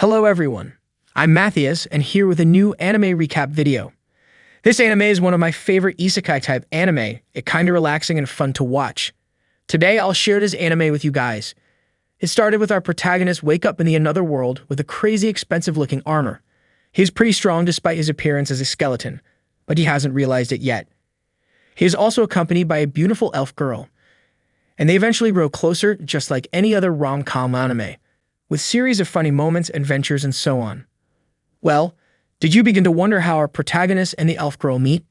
Hello everyone, I'm Matthias and here with a new anime recap video. This anime is one of my favorite isekai type anime, it's kinda relaxing and fun to watch. Today I'll share this anime with you guys. It started with our protagonist wake up in the another world with a crazy expensive looking armor. He's pretty strong despite his appearance as a skeleton, but he hasn't realized it yet. He is also accompanied by a beautiful elf girl, and they eventually grow closer just like any other rom-com anime, with series of funny moments, adventures, and so on. Well, did you begin to wonder how our protagonist and the elf girl meet?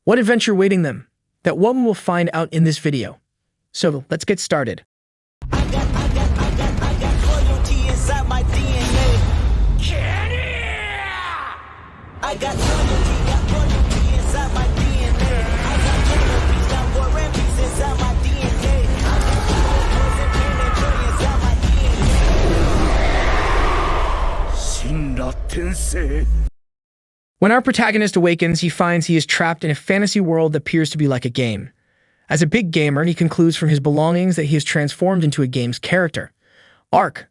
What adventure awaiting them? That one we'll find out in this video. So let's get started. I got loyalty inside my DNA. I got loyalty inside my DNA. I got loyalty, got war and peace inside my DNA. I got pain and joy inside my DNA. When our protagonist awakens, he finds he is trapped in a fantasy world that appears to be like a game. As a big gamer, he concludes from his belongings that he is transformed into a game's character. Ark,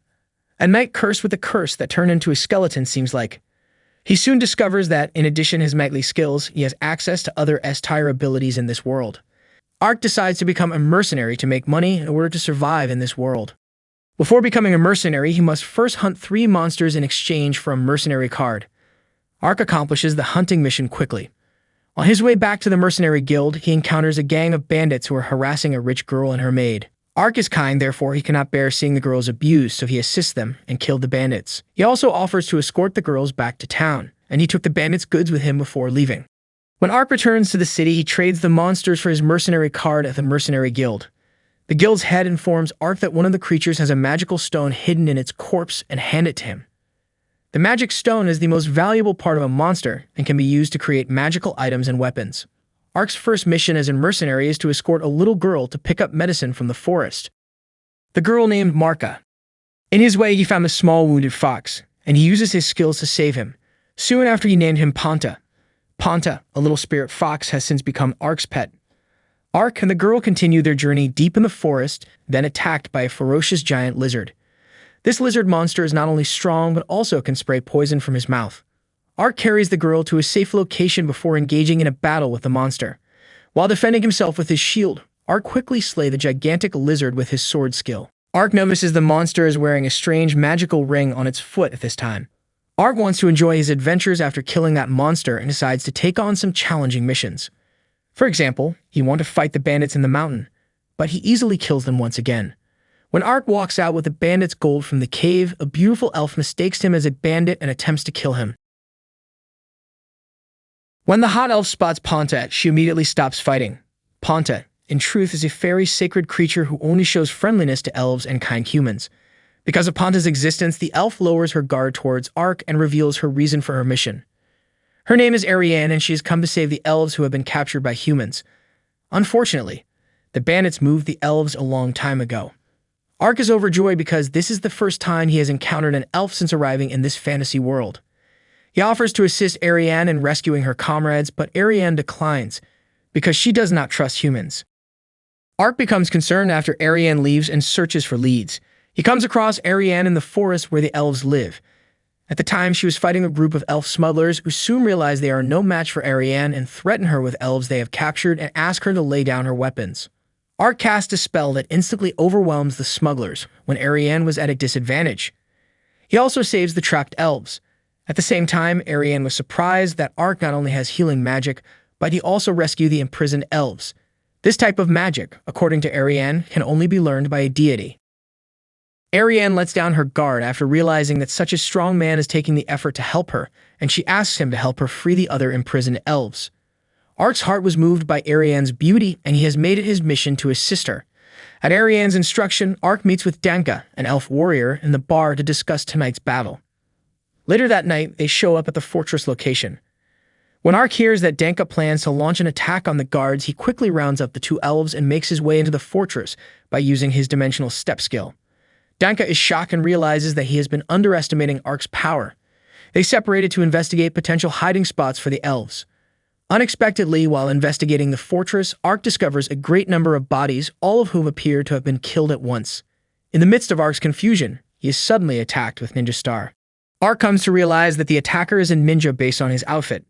a knight cursed with a curse that turned into a skeleton, seems like. He soon discovers that, in addition to his knightly skills, he has access to other S-tier abilities in this world. Ark decides to become a mercenary to make money in order to survive in this world. Before becoming a mercenary, he must first hunt 3 monsters in exchange for a mercenary card. Ark accomplishes the hunting mission quickly. On his way back to the mercenary guild, he encounters a gang of bandits who are harassing a rich girl and her maid. Ark is kind, therefore he cannot bear seeing the girls abused, so he assists them and kills the bandits. He also offers to escort the girls back to town, and he took the bandits' goods with him before leaving. When Ark returns to the city, he trades the monsters for his mercenary card at the mercenary guild. The guild's head informs Ark that one of the creatures has a magical stone hidden in its corpse and hand it to him. The magic stone is the most valuable part of a monster and can be used to create magical items and weapons. Ark's first mission as a mercenary is to escort a little girl to pick up medicine from the forest. The girl named Marka. In his way, he found a small wounded fox, and he uses his skills to save him. Soon after, he named him Panta. Panta, a little spirit fox, has since become Ark's pet. Ark and the girl continue their journey deep in the forest, then attacked by a ferocious giant lizard. This lizard monster is not only strong, but also can spray poison from his mouth. Ark carries the girl to a safe location before engaging in a battle with the monster. While defending himself with his shield, Ark quickly slays the gigantic lizard with his sword skill. Ark notices the monster is wearing a strange magical ring on its foot at this time. Ark wants to enjoy his adventures after killing that monster and decides to take on some challenging missions. For example, he wants to fight the bandits in the mountain, but he easily kills them once again. When Ark walks out with the bandit's gold from the cave, a beautiful elf mistakes him as a bandit and attempts to kill him. When the hot elf spots Panta, she immediately stops fighting. Panta, in truth, is a fairy sacred creature who only shows friendliness to elves and kind humans. Because of Panta's existence, the elf lowers her guard towards Ark and reveals her reason for her mission. Her name is Ariane, and she has come to save the elves who have been captured by humans. Unfortunately, the bandits moved the elves a long time ago. Ark is overjoyed because this is the first time he has encountered an elf since arriving in this fantasy world. He offers to assist Ariane in rescuing her comrades, but Ariane declines because she does not trust humans. Ark becomes concerned after Ariane leaves and searches for leads. He comes across Ariane in the forest where the elves live. At the time, she was fighting a group of elf smugglers who soon realize they are no match for Ariane and threaten her with elves they have captured and ask her to lay down her weapons. Ark casts a spell that instantly overwhelms the smugglers when Ariane was at a disadvantage. He also saves the trapped elves. At the same time, Ariane was surprised that Ark not only has healing magic, but he also rescued the imprisoned elves. This type of magic, according to Ariane, can only be learned by a deity. Ariane lets down her guard after realizing that such a strong man is taking the effort to help her, and she asks him to help her free the other imprisoned elves. Ark's heart was moved by Ariane's beauty, and he has made it his mission to assist her. At Ariane's instruction, Ark meets with Danka, an elf warrior, in the bar to discuss tonight's battle. Later that night, they show up at the fortress location. When Ark hears that Danka plans to launch an attack on the guards, he quickly rounds up the 2 elves and makes his way into the fortress by using his dimensional step skill. Danka is shocked and realizes that he has been underestimating Ark's power. They separated to investigate potential hiding spots for the elves. Unexpectedly, while investigating the fortress, Ark discovers a great number of bodies, all of whom appear to have been killed at once. In the midst of Ark's confusion, he is suddenly attacked with Ninja Star. Ark comes to realize that the attacker is a ninja based on his outfit.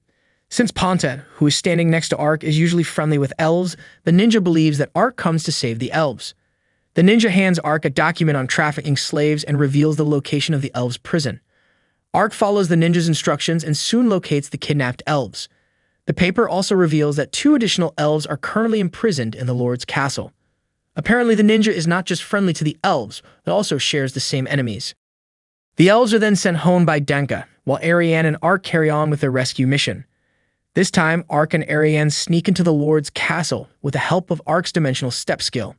Since Ponta, who is standing next to Ark, is usually friendly with elves, the ninja believes that Ark comes to save the elves. The ninja hands Ark a document on trafficking slaves and reveals the location of the elves' prison. Ark follows the ninja's instructions and soon locates the kidnapped elves. The paper also reveals that 2 additional elves are currently imprisoned in the Lord's castle. Apparently, the ninja is not just friendly to the elves, but also shares the same enemies. The elves are then sent home by Denka, while Ariane and Ark carry on with their rescue mission. This time, Ark and Ariane sneak into the Lord's castle with the help of Ark's dimensional step skill.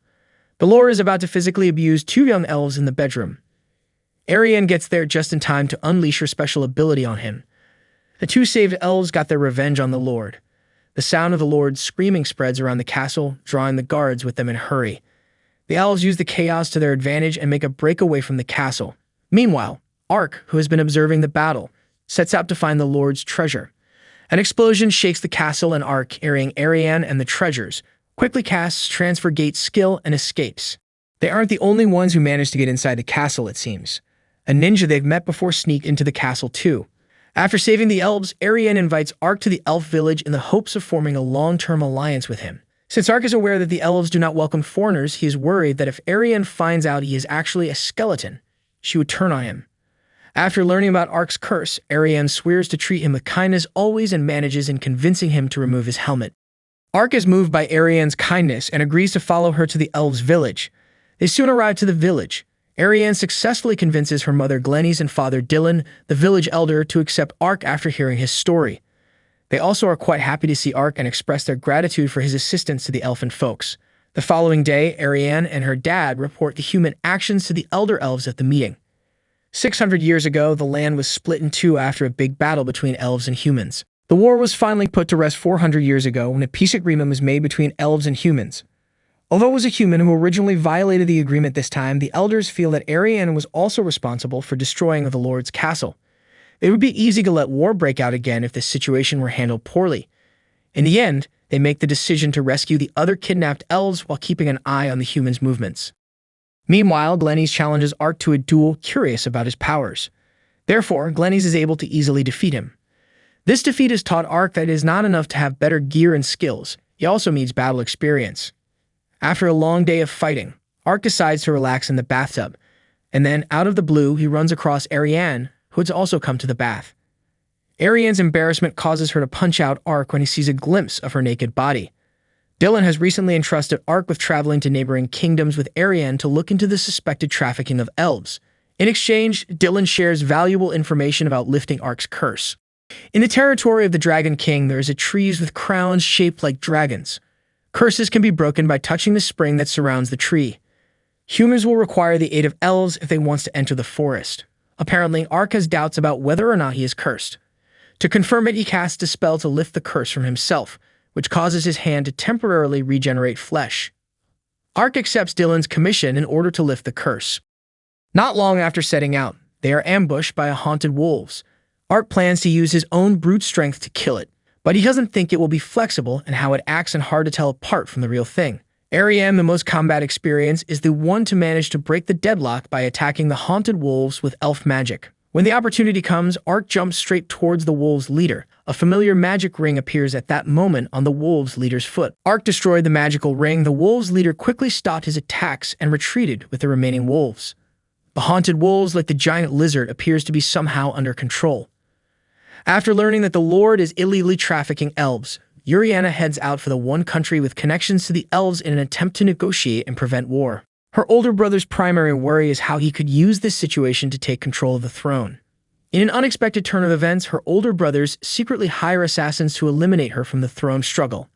The Lord is about to physically abuse 2 young elves in the bedroom. Ariane gets there just in time to unleash her special ability on him. The 2 saved elves got their revenge on the Lord. The sound of the Lord screaming spreads around the castle, drawing the guards with them in a hurry. The elves use the chaos to their advantage and make a breakaway from the castle. Meanwhile, Ark, who has been observing the battle, sets out to find the Lord's treasure. An explosion shakes the castle and Ark, carrying Ariane and the treasures, quickly casts Transfer Gate skill and escapes. They aren't the only ones who manage to get inside the castle, it seems. A ninja they've met before sneaked into the castle too. After saving the elves, Ariane invites Ark to the elf village in the hopes of forming a long-term alliance with him. Since Ark is aware that the elves do not welcome foreigners, he is worried that if Ariane finds out he is actually a skeleton, she would turn on him. After learning about Ark's curse, Ariane swears to treat him with kindness always and manages in convincing him to remove his helmet. Ark is moved by Ariane's kindness and agrees to follow her to the elves' village. They soon arrive to the village. Ariane successfully convinces her mother Glenys and father Dylan, the village elder, to accept Ark after hearing his story. They also are quite happy to see Ark and express their gratitude for his assistance to the elfin folks. The following day, Ariane and her dad report the human actions to the elder elves at the meeting. 600 years ago, the land was split in 2 after a big battle between elves and humans. The war was finally put to rest 400 years ago when a peace agreement was made between elves and humans. Although it was a human who originally violated the agreement this time, the elders feel that Ariane was also responsible for destroying the Lord's castle. It would be easy to let war break out again if the situation were handled poorly. In the end, they make the decision to rescue the other kidnapped elves while keeping an eye on the humans' movements. Meanwhile, Glenys challenges Ark to a duel, curious about his powers. Therefore, Glenys is able to easily defeat him. This defeat has taught Ark that it is not enough to have better gear and skills. He also needs battle experience. After a long day of fighting, Ark decides to relax in the bathtub, and then, out of the blue, he runs across Ariane, who has also come to the bath. Ariane's embarrassment causes her to punch out Ark when he sees a glimpse of her naked body. Dylan has recently entrusted Ark with traveling to neighboring kingdoms with Ariane to look into the suspected trafficking of elves. In exchange, Dylan shares valuable information about lifting Ark's curse. In the territory of the Dragon King, there is a trees with crowns shaped like dragons. Curses can be broken by touching the spring that surrounds the tree. Humans will require the aid of elves if they want to enter the forest. Apparently, Ark has doubts about whether or not he is cursed. To confirm it, he casts a spell to lift the curse from himself, which causes his hand to temporarily regenerate flesh. Ark accepts Dylan's commission in order to lift the curse. Not long after setting out, they are ambushed by a haunted wolves. Ark plans to use his own brute strength to kill it, but he doesn't think it will be flexible and how it acts and hard to tell apart from the real thing. Ariane, the most combat experienced, is the one to manage to break the deadlock by attacking the haunted wolves with elf magic. When the opportunity comes, Ark jumps straight towards the wolves' leader. A familiar magic ring appears at that moment on the wolves' leader's foot. Ark destroyed the magical ring. The wolves' leader quickly stopped his attacks and retreated with the remaining wolves. The haunted wolves, like the giant lizard, appears to be somehow under control. After learning that the Lord is illegally trafficking elves, Uriana heads out for the one country with connections to the elves in an attempt to negotiate and prevent war. Her older brother's primary worry is how he could use this situation to take control of the throne. In an unexpected turn of events, her older brothers secretly hire assassins to eliminate her from the throne struggle.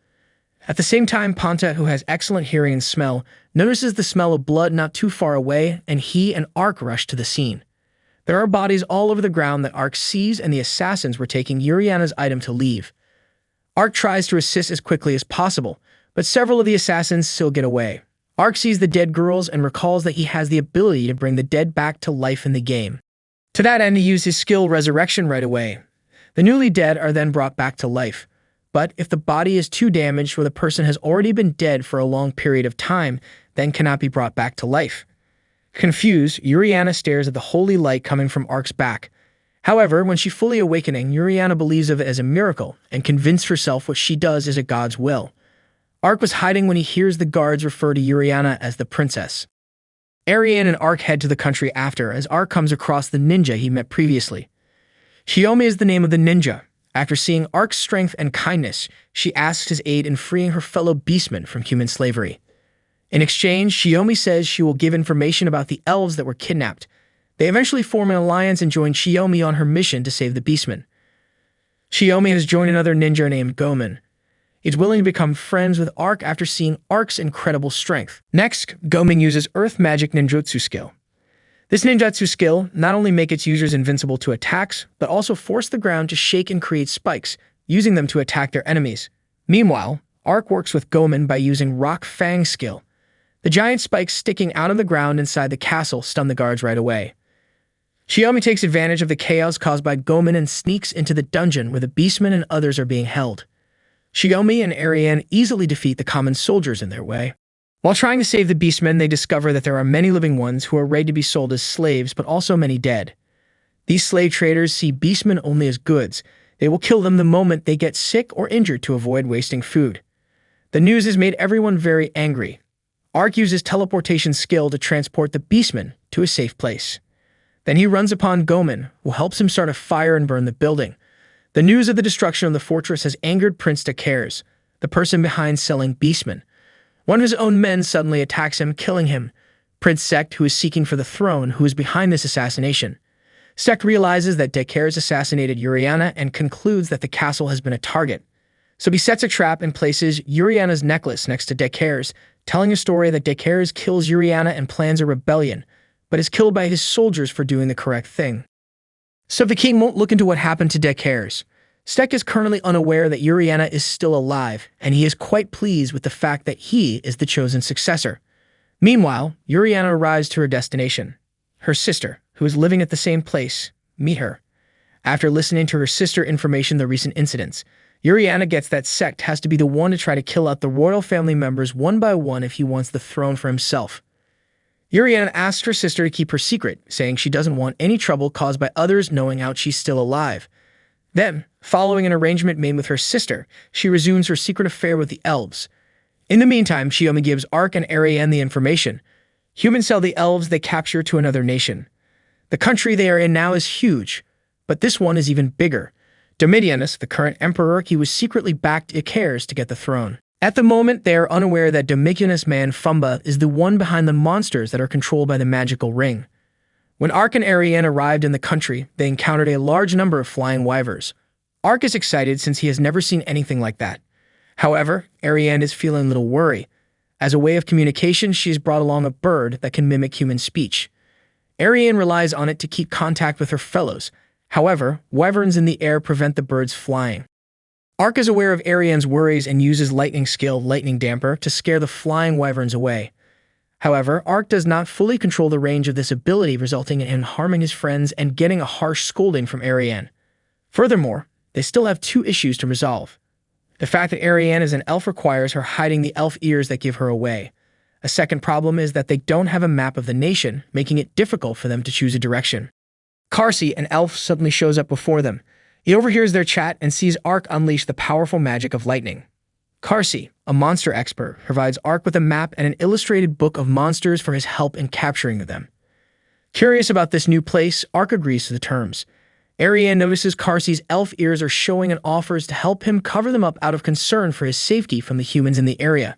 At the same time, Ponta, who has excellent hearing and smell, notices the smell of blood not too far away, and he and Ark rush to the scene. There are bodies all over the ground that Ark sees, and the assassins were taking Uriana's item to leave. Ark tries to assist as quickly as possible, but several of the assassins still get away. Ark sees the dead girls and recalls that he has the ability to bring the dead back to life in the game. To that end, he used his skill Resurrection right away. The newly dead are then brought back to life. But if the body is too damaged or the person has already been dead for a long period of time, then cannot be brought back to life. Confused, Uriana stares at the holy light coming from Ark's back. However, when she fully awakening, Yuriana believes of it as a miracle and convinced herself what she does is a god's will. Ark was hiding when he hears the guards refer to Yuriana as the princess. Ariane and Ark head to the country after, as Ark comes across the ninja he met previously. Shiomi is the name of the ninja. After seeing Ark's strength and kindness, she asks his aid in freeing her fellow beastmen from human slavery. In exchange, Shiomi says she will give information about the elves that were kidnapped. They eventually form an alliance and join Shiomi on her mission to save the beastmen. Shiomi has joined another ninja named Gomen. He's willing to become friends with Ark after seeing Ark's incredible strength. Next, Gomen uses Earth Magic Ninjutsu skill. This ninjutsu skill not only makes its users invincible to attacks, but also force the ground to shake and create spikes, using them to attack their enemies. Meanwhile, Ark works with Gomen by using Rock Fang skill. The giant spikes sticking out of the ground inside the castle stun the guards right away. Shiomi takes advantage of the chaos caused by Gomen and sneaks into the dungeon where the beastmen and others are being held. Shiomi and Ariane easily defeat the common soldiers in their way. While trying to save the beastmen, they discover that there are many living ones who are ready to be sold as slaves, but also many dead. These slave traders see beastmen only as goods. They will kill them the moment they get sick or injured to avoid wasting food. The news has made everyone very angry. Ark uses teleportation skill to transport the beastmen to a safe place. Then he runs upon Gomen, who helps him start a fire and burn the building. The news of the destruction of the fortress has angered Prince Dekers, the person behind selling beastmen. One of his own men suddenly attacks him, killing him. Prince Sect, who is seeking for the throne, who is behind this assassination. Sect realizes that Dekers assassinated Yuriana and concludes that the castle has been a target. So he sets a trap and places Yuriana's necklace next to Dekers, telling a story that Dekers kills Yuriana and plans a rebellion, but is killed by his soldiers for doing the correct thing. So the king won't look into what happened to Dekers. Stek is currently unaware that Yuriana is still alive, and he is quite pleased with the fact that he is the chosen successor. Meanwhile, Yuriana arrives to her destination. Her sister, who is living at the same place, meet her. After listening to her sister information the recent incidents, Yuriana gets that Sect has to be the one to try to kill out the royal family members one by one if he wants the throne for himself. Yuriana asks her sister to keep her secret, saying she doesn't want any trouble caused by others knowing out she's still alive. Then, following an arrangement made with her sister, she resumes her secret affair with the elves. In the meantime, Shiomi gives Ark and Ariane the information. Humans sell the elves they capture to another nation. The country they are in now is huge, but this one is even bigger. Domitianus, the current emperor, he was secretly backed Ikares to get the throne. At the moment, they are unaware that Domitianus' man Fumba is the one behind the monsters that are controlled by the magical ring. When Ark and Ariane arrived in the country, they encountered a large number of flying wyverns. Ark is excited since he has never seen anything like that. However, Ariane is feeling a little worry. As a way of communication, she has brought along a bird that can mimic human speech. Ariane relies on it to keep contact with her fellows. However, wyverns in the air prevent the birds flying. Ark is aware of Ariane's worries and uses lightning skill, Lightning Damper, to scare the flying wyverns away. However, Ark does not fully control the range of this ability, resulting in him harming his friends and getting a harsh scolding from Ariane. Furthermore, they still have two issues to resolve. The fact that Ariane is an elf requires her hiding the elf ears that give her away. A second problem is that they don't have a map of the nation, making it difficult for them to choose a direction. Karsi, an elf, suddenly shows up before them. He overhears their chat and sees Ark unleash the powerful magic of lightning. Karsi, a monster expert, provides Ark with a map and an illustrated book of monsters for his help in capturing them. Curious about this new place, Ark agrees to the terms. Ariane notices Karsi's elf ears are showing and offers to help him cover them up out of concern for his safety from the humans in the area.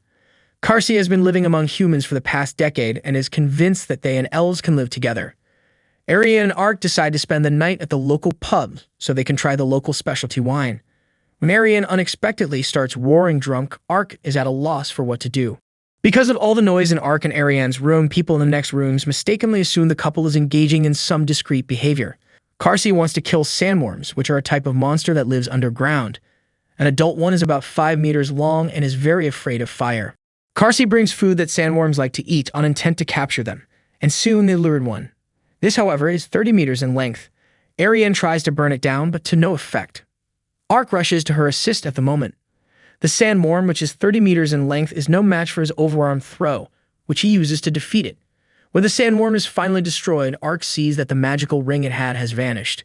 Karsi has been living among humans for the past decade and is convinced that they and elves can live together. Ariane and Ark decide to spend the night at the local pub so they can try the local specialty wine. When Ariane unexpectedly starts roaring drunk, Ark is at a loss for what to do. Because of all the noise in Ark and Ariane's room, people in the next rooms mistakenly assume the couple is engaging in some discreet behavior. Karsi wants to kill sandworms, which are a type of monster that lives underground. An adult one is about 5 meters long and is very afraid of fire. Karsi brings food that sandworms like to eat on intent to capture them, and soon they lured one. This, however, is 30 meters in length. Ariane tries to burn it down, but to no effect. Ark rushes to her assist at the moment. The sandworm, which is 30 meters in length, is no match for his overarm throw, which he uses to defeat it. When the sandworm is finally destroyed, Ark sees that the magical ring it had has vanished.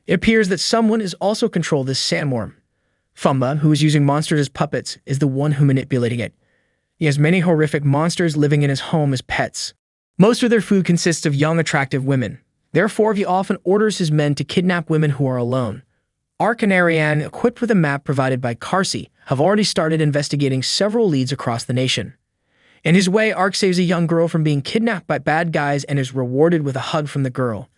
It appears that someone is also controlling this sandworm. Fumba, who is using monsters as puppets, is the one who manipulating it. He has many horrific monsters living in his home as pets. Most of their food consists of young, attractive women. Therefore, he often orders his men to kidnap women who are alone. Ark and Ariane, equipped with a map provided by Karsi, have already started investigating several leads across the nation. In his way, Ark saves a young girl from being kidnapped by bad guys and is rewarded with a hug from the girl.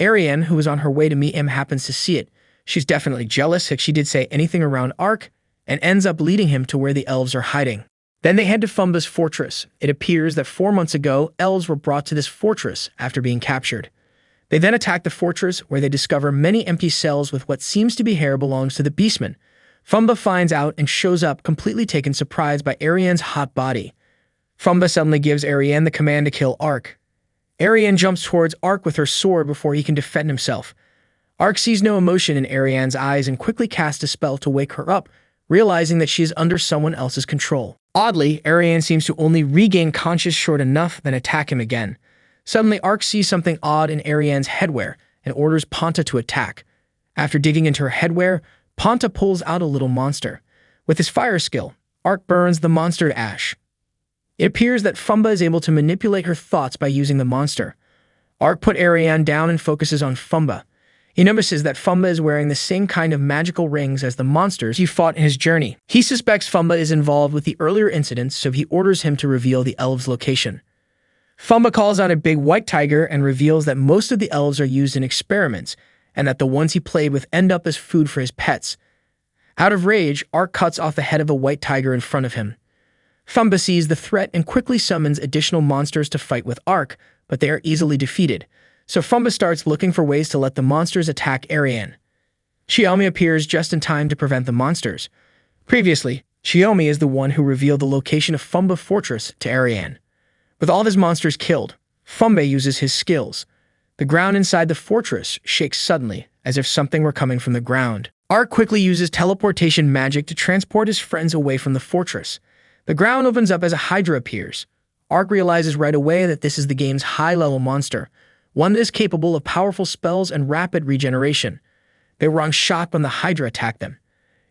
Ariane, who is on her way to meet him, happens to see it. She's definitely jealous if she did say anything around Ark, and ends up leading him to where the elves are hiding. Then they head to Fumba's fortress. It appears that 4 months ago, elves were brought to this fortress after being captured. They then attack the fortress, where they discover many empty cells with what seems to be hair belongs to the beastman. Fumba finds out and shows up, completely taken surprise by Ariane's hot body. Fumba suddenly gives Ariane the command to kill Ark. Ariane jumps towards Ark with her sword before he can defend himself. Ark sees no emotion in Ariane's eyes and quickly casts a spell to wake her up, realizing that she is under someone else's control. Oddly, Ariane seems to only regain conscious short enough, then attack him again. Suddenly, Ark sees something odd in Ariane's headwear and orders Ponta to attack. After digging into her headwear, Ponta pulls out a little monster. With his fire skill, Ark burns the monster to ash. It appears that Fumba is able to manipulate her thoughts by using the monster. Ark put Ariane down and focuses on Fumba. He notices that Fumba is wearing the same kind of magical rings as the monsters he fought in his journey. He suspects Fumba is involved with the earlier incidents, so he orders him to reveal the elves' location. Fumba calls out a big white tiger and reveals that most of the elves are used in experiments, and that the ones he played with end up as food for his pets. Out of rage, Ark cuts off the head of a white tiger in front of him. Fumba sees the threat and quickly summons additional monsters to fight with Ark, but they are easily defeated. So Fumba starts looking for ways to let the monsters attack Ariane. Xiaomi appears just in time to prevent the monsters. Previously, Xiaomi is the one who revealed the location of Fumba Fortress to Ariane. With all of his monsters killed, Fumba uses his skills. The ground inside the fortress shakes suddenly, as if something were coming from the ground. Ark quickly uses teleportation magic to transport his friends away from the fortress. The ground opens up as a Hydra appears. Ark realizes right away that this is the game's high-level monster, one that is capable of powerful spells and rapid regeneration. They were on shock when the Hydra attacked them.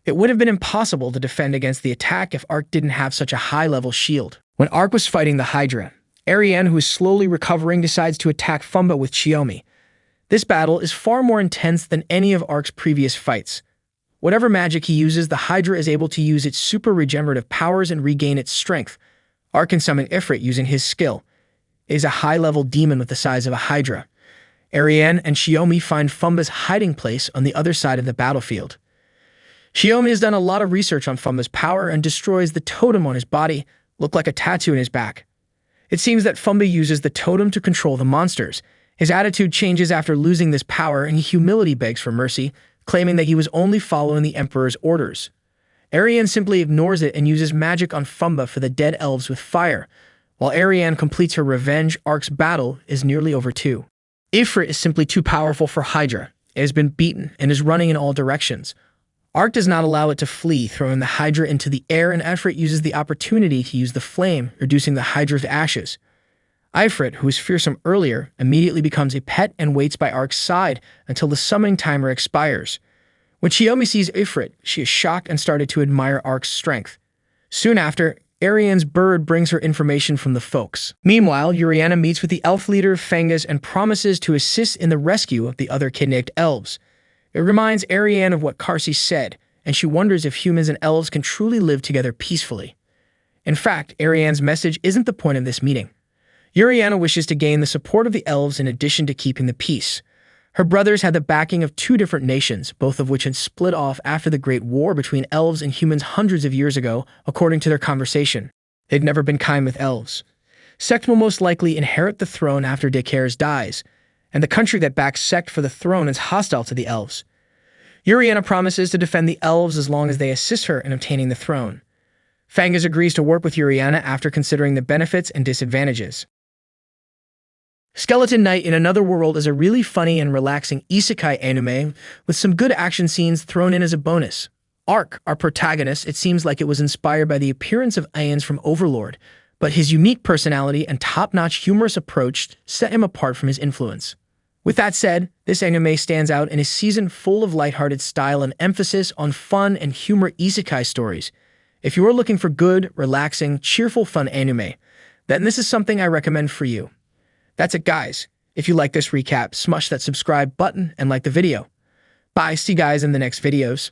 It would have been impossible to defend against the attack if Ark didn't have such a high-level shield. When Ark was fighting the Hydra, Ariane, who is slowly recovering, decides to attack Fumba with Xiaomi. This battle is far more intense than any of Ark's previous fights. Whatever magic he uses, the Hydra is able to use its super regenerative powers and regain its strength. Ark can summon Ifrit using his skill. It is a high-level demon with the size of a Hydra. Ariane and Xiaomi find Fumba's hiding place on the other side of the battlefield. Xiaomi has done a lot of research on Fumba's power and destroys the totem on his body, look like a tattoo in his back. It seems that Fumba uses the totem to control the monsters. His attitude changes after losing this power, and he humility begs for mercy, claiming that he was only following the Emperor's orders. Ariane simply ignores it and uses magic on Fumba for the dead elves with fire. While Ariane completes her revenge, Ark's battle is nearly over too. Ifrit is simply too powerful for Hydra. It has been beaten and is running in all directions. Ark does not allow it to flee, throwing the Hydra into the air, and Ifrit uses the opportunity to use the flame, reducing the Hydra to ashes. Ifrit, who was fearsome earlier, immediately becomes a pet and waits by Ark's side until the summoning timer expires. When Xiaomi sees Ifrit, she is shocked and started to admire Ark's strength. Soon after, Ariane's bird brings her information from the folks. Meanwhile, Uriana meets with the elf leader Fangas and promises to assist in the rescue of the other kidnapped elves. It reminds Ariane of what Karsi said, and she wonders if humans and elves can truly live together peacefully. In fact, Ariane's message isn't the point of this meeting. Uriana wishes to gain the support of the elves in addition to keeping the peace. Her brothers had the backing of 2 different nations, both of which had split off after the Great War between elves and humans hundreds of years ago, according to their conversation. They'd never been kind with elves. Sect will most likely inherit the throne after Dekares dies, and the country that backs Sect for the throne is hostile to the elves. Uriana promises to defend the elves as long as they assist her in obtaining the throne. Fangas agrees to work with Uriana after considering the benefits and disadvantages. Skeleton Knight in Another World is a really funny and relaxing isekai anime with some good action scenes thrown in as a bonus. Ark, our protagonist, it seems like it was inspired by the appearance of Aeons from Overlord, but his unique personality and top-notch humorous approach set him apart from his influence. With that said, this anime stands out in a season full of lighthearted style and emphasis on fun and humor isekai stories. If you are looking for good, relaxing, cheerful fun anime, then this is something I recommend for you. That's it, guys. If you like this recap, smash that subscribe button and like the video. Bye, see you guys in the next videos.